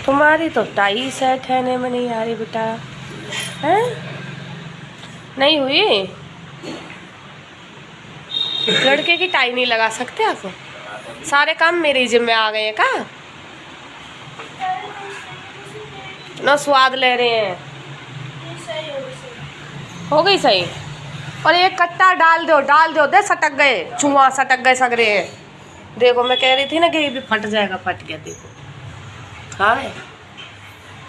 तुम्हारी तो tie set है ने में नहीं आ रही बेटा, हैं? नहीं हुई? लड़के की टाई नहीं लगा सकते आप? सारे काम मेरे जिम्मे आ गए हैं का? ना स्वाद ले रहे हैं। हो गई सही। और एक कट्टा डाल दो दे, सटक गए चुहा, सटक गए सगरे। देखो मैं कह रही थी ना कि ये भी फट जाएगा, फट गया देखो। हाँ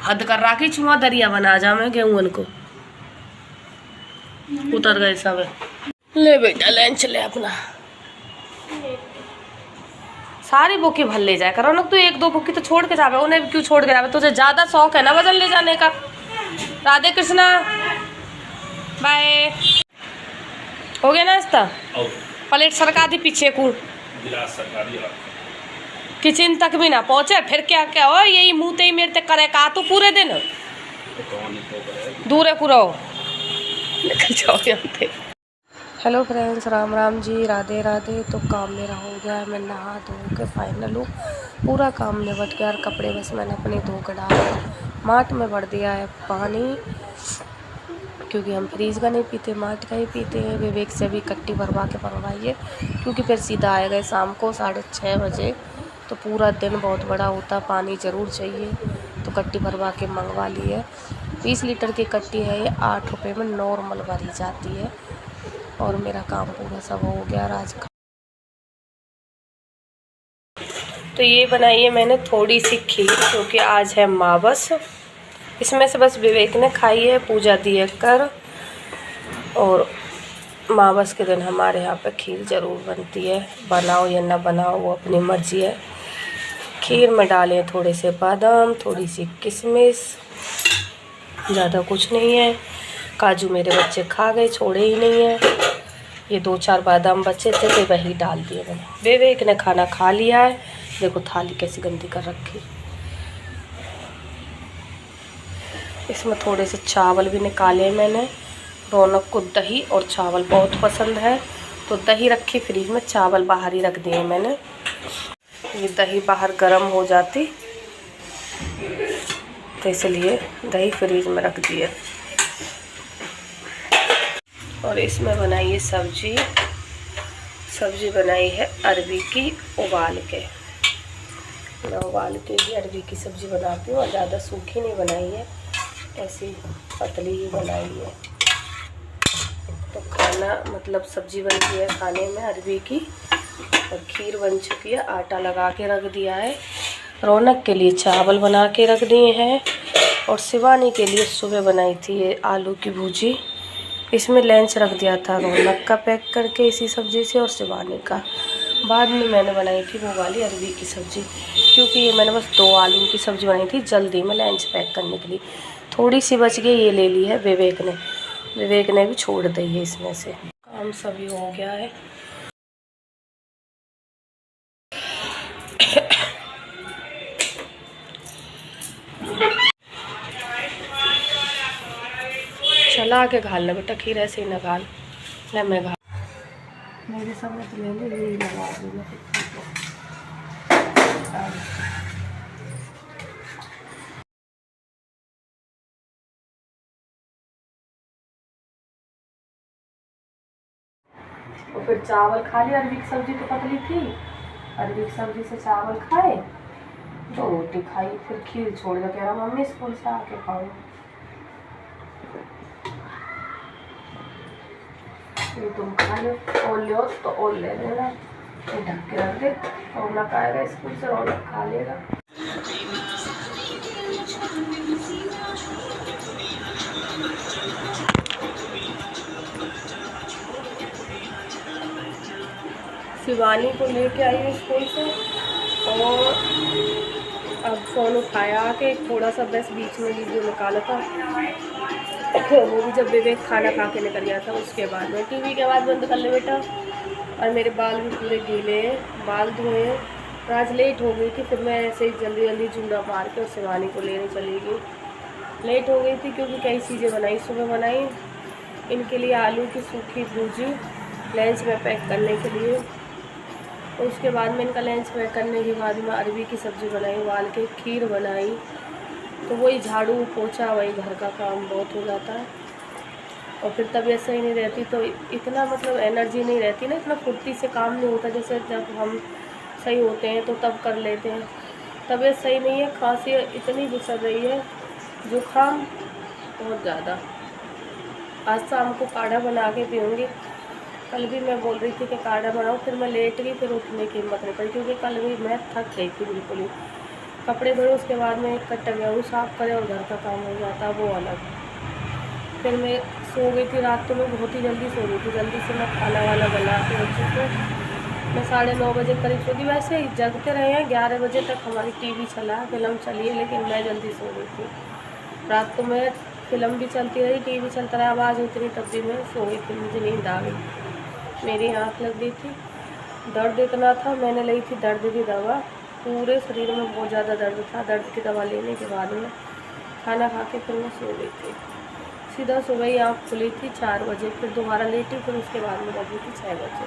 हद कर रहा कि चुहा दरिया बना जा मैं गेहूं को। उतर गए सब। ले बेटा लंच ले अपना। सारी बुकी भर ले जाए करो ना, तू एक दो बुकी तो छोड़ के जावे, उन्हें क्यों छोड़ के जावे? तुझे ज्यादा शौक है ना वजन ले जाने का। राधे कृष्णा बाय। हो गया नाश्ता? प्लेट सरका दी पीछे को, किचन तक भी ना पहुंचे फिर क्या क्या हो, यही मुँह ही मेरे तक करे का तू पूरे दिन दूर है पूरा निकल जाओ यहाँ पे। Hello friends, Ram Ram ji, Radhe Radhe. तो काम मेरा हो गया है, मैं नहा धो के फाइनल हूँ, पूरा काम निपट गया। और कपड़े बस मैंने अपने धो के डाल माट में भर दिया है पानी, क्योंकि हम फ्रीज का नहीं पीते, माट का ही पीते हैं। विवेक से भी कट्टी भरवा के मंगवाइए, क्योंकि फिर सीधा आए गए शाम को 6:30 बजे। तो पूरा दिन बहुत बड़ा होता, पानी ज़रूर चाहिए, तो कट्टी भरवा के मंगवा ली है। 20 लीटर की कट्टी है ये, 8 रुपये में नॉर्मल भरी जाती है। और मेरा काम पूरा सब हो गया आज का। तो ये बनाई है मैंने थोड़ी सी खीर, क्योंकि आज है मावस। इसमें से बस विवेक ने खाई है, पूजा दिए कर। और मावस के दिन हमारे यहाँ पे खीर ज़रूर बनती है, बनाओ या ना बनाओ वो अपनी मर्जी है। खीर में डाले थोड़े से बादाम, थोड़ी सी किशमिश, ज़्यादा कुछ नहीं है। काजू मेरे बच्चे खा गए, छोड़े ही नहीं है। ये 2-4 बादाम बचे थे तो वही डाल दिए मैंने। विवेक ने खाना खा लिया है, देखो थाली कैसी गंदी कर रखी। इसमें थोड़े से चावल भी निकाले मैंने। रौनक को दही और चावल बहुत पसंद है, तो दही रखी फ्रिज में, चावल बाहर ही रख दिए मैंने। ये दही बाहर गर्म हो जाती, तो इसलिए दही फ्रिज में रख दिए। और इसमें बनाई है सब्जी बनाई है अरबी की उबाल के। मैं उबाल के ही अरबी की सब्ज़ी बनाती हूँ, और ज़्यादा सूखी नहीं बनाई है, ऐसी पतली ही बनाई है। तो खाना मतलब सब्ज़ी बन गई है खाने में अरबी की, और खीर बन चुकी है, आटा लगा के रख दिया है। रौनक के लिए चावल बना के रख दिए हैं, और शिवानी के लिए सुबह बनाई थी ये आलू की भुजी। इसमें लंच रख दिया था रौनक का पैक करके इसी सब्ज़ी से, और शिवानी का बाद में मैंने बनाई थी वो वाली अरबी की सब्ज़ी, क्योंकि ये मैंने बस 2 आलू की सब्ज़ी बनाई थी जल्दी में लंच पैक करने के लिए। थोड़ी सी बच गई, ये ले ली है विवेक ने भी छोड़ दी है इसमें से। काम सभी हो गया है। चला के घालना बेटा, खीर ऐसे ही ना घाल ले, मैं घाल मेरे समझ ले ले, यही लगा दूँगा। और फिर चावल खा लिया, अरबी की सब्ज़ी तो पतली थी, अरबी की सब्ज़ी से चावल खाए, 2 रोटी खाई, फिर खीर छोड़ के कह रहा मम्मी स्कूल से आके खाऊँ। ये तुम खा लो, और लो तो और ले लेना, ढक के रख दे, रौनक आएगा स्कूल से, रौनक खा लेगा। शिवानी को लेके आई है स्कूल से, और अब फ़ोन उठाया कि थोड़ा सा बस बीच में वीडियो निकाला था, वो भी जब विवेक खाना खा के निकल गया था उसके बाद में। टीवी के बाद बंद कर ले बेटा। और मेरे बाल भी पूरे गीले हैं, बाल धोए। आज लेट हो गई थी, फिर मैं ऐसे ही जल्दी जल्दी जूड़ा मार के और शिवानी को लेने चली गई। लेट हो गई थी क्योंकि कई चीज़ें बनाई, सुबह बनाई इनके लिए आलू की सूखी भुजी लंच में पैक करने के लिए, और उसके बाद में इनका लंच पैक करने के बाद में अरबी की सब्ज़ी बनाई, उबाल के खीर बनाई, तो वही झाड़ू पोछा, वही घर का काम बहुत हो जाता है। और फिर तबीयत सही नहीं रहती तो इतना मतलब एनर्जी नहीं रहती ना, इतना फुर्ती से काम नहीं होता जैसे जब हम सही होते हैं तो तब कर लेते हैं। तबीयत सही नहीं है, खांसी इतनी गुजर रही है, जुकाम बहुत ज़्यादा। आज शाम को काढ़ा बना के पीऊँगी। कल भी मैं बोल रही थी कि काढ़ा बनाऊँ, फिर मैं लेट गई, फिर उठने की हिम्मत नहीं पड़ी क्योंकि कल भी मैं थक गई थी बिल्कुल ही। कपड़े धोए, उसके बाद में एक कट्टा गेहूँ साफ़ करे और घर का काम हो जाता, वो अलग। फिर मैं सो गई थी रात, तो मैं बहुत ही जल्दी सो गई थी। जल्दी से मैं खाना वाना बना के बच्चों को, मैं 9:30 बजे करीब सो गई। वैसे ही जगते रहे हैं, 11 बजे तक हमारी टीवी चला, फिल्म चली है, लेकिन मैं जल्दी सो गई थी। रात को मैं फिल्म भी चलती रही, टीवी चलता रहा, आवाज़ होती रही, तब भी मैं सो गई थी। मुझे नींद आ गई, मेरी आँख लग गई थी, दर्द इतना था, मैंने ली थी दर्द की दवा। पूरे शरीर में बहुत ज़्यादा दर्द था। दर्द की दवा लेने के बाद में खाना खा के फिर मैं सो गई थी। सीधा सुबह ही आँख खुली थी 4 बजे, फिर दोबारा लेटी, फिर उसके बाद में लगी थी 6 बजे।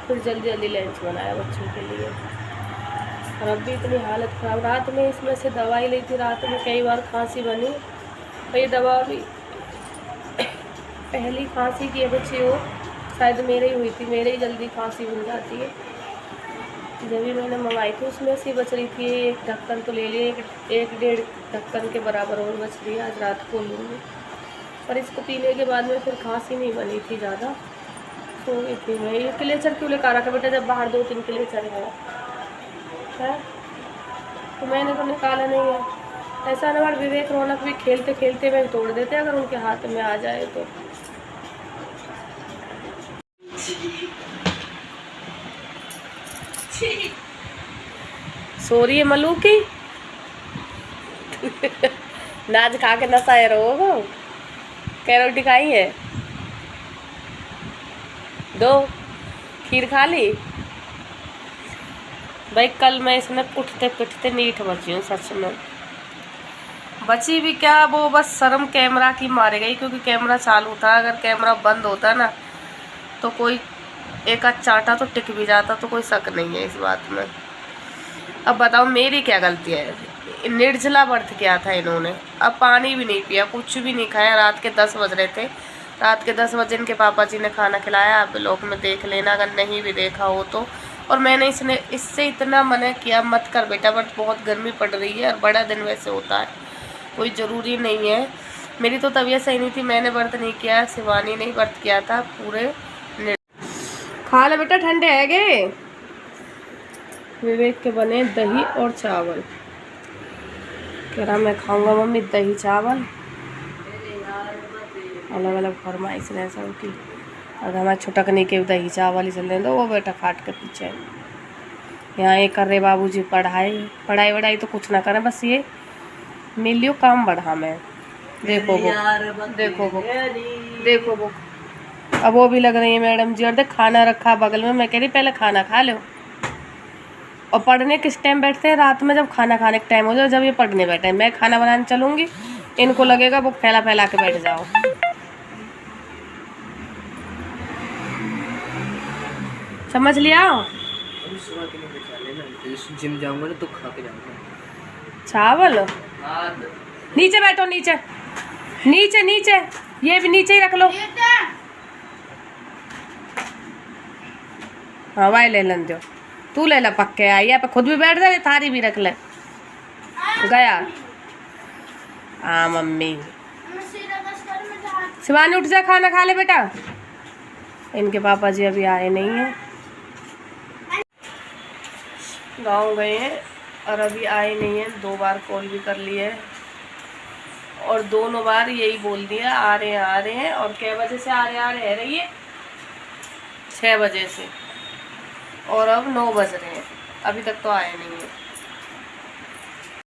फिर जल्दी जल्दी लंच बनाया बच्चों के लिए। और अब भी इतनी हालत ख़राब। रात में इसमें से दवाई ली थी, रात में कई बार खांसी बनी, और ये दवा भी पहली खांसी की बच्ची हो, शायद मेरे ही हुई थी, मेरे ही जल्दी खांसी बन जाती है। जब भी मैंने मंगाई थी उसमें से बच रही थी, एक ढक्कन तो ले लिए, एक डेढ़ ढक्कन के बराबर और बच रही है, आज रात को लूँगी। पर इसको पीने के बाद में फिर खांसी नहीं बनी थी ज़्यादा, सो गई थी मैं। ये क्लेचर क्यों लेकर रखा बेटा, जब बाहर 2-3 क्लेचर है तो मैंने तो निकाला नहीं है। ऐसा ना विवेक रौनक भी खेलते खेलते में तोड़ देते अगर उनके हाथ में आ जाए तो। सो रही है मलू की नाच खा के नशाए रहो। कैरोटी खाई है, 2 खीर खा ली भाई। कल मैं इसमें कुटते पिटते नीठ बची हूँ, सच में बची भी क्या, वो बस शर्म कैमरा की मारे गई क्योंकि कैमरा चालू था। अगर कैमरा बंद होता ना तो कोई एक आध चाटा तो टिक भी जाता, तो कोई शक नहीं है इस बात में। अब बताओ मेरी क्या गलती है, निर्जला व्रत किया था इन्होंने, अब पानी भी नहीं पिया, कुछ भी नहीं खाया। रात के 10 बज रहे थे, रात के 10 बजे इनके पापा जी ने खाना खिलाया। आप लोग में देख लेना अगर नहीं भी देखा हो तो। और मैंने इससे इतना मना किया, मत कर बेटा, बट बहुत गर्मी पड़ रही है और बड़ा दिन वैसे होता है, कोई ज़रूरी नहीं है। मेरी तो तबीयत सही नहीं थी, मैंने व्रत नहीं किया, शिवानी ने व्रत किया था पूरे। खा ले बेटा, ठंडे है गे। विवेक के बने दही और चावल, कह रहा मैं खाऊंगा मम्मी दही चावल। अलग अलग फरमाइश रहे सबकी। और हमारे छुटकने के दही चावल ही चल रहे, तो वो बेटा खाट के पीछे यहाँ ये कर रहे बाबूजी पढ़ाई वढ़ाई तो कुछ ना करें, बस ये मिलियो काम बढ़ा मैं। देखो वो अब वो भी लग रही है मैडम जी। और देख खाना रखा बगल में, मैं कह रही पहले खाना खा लो। और पढ़ने किस टाइम बैठते हैं, रात में जब खाना खाने का टाइम हो जाए, जब ये पढ़ने बैठे, मैं खाना बनाने चलूँगी, इनको लगेगा वो फैला फैला के बैठ जाओ। समझ लिया। जिम जाऊंगा ना तो खा के जाऊंगा चावल। नीचे बैठो, नीचे नीचे नीचे, ये भी नीचे ही रख लो। हाँ वाई ले लन दो, तू ले ला पक्के आई है, खुद भी बैठ जा, थारी भी रख ले। गया हाँ मम्मी। शिवानी उठ जा, खाना खा ले बेटा। इनके पापा जी अभी आए नहीं हैं, गाँव गए हैं और अभी आए नहीं हैं। 2 बार कॉल भी कर लिए और दोनों बार यही बोल दिया आ रहे हैं। और कै बजे से आ रहे रही है, 6 बजे से, और अब 9 बज रहे हैं, अभी तक तो आए नहीं है।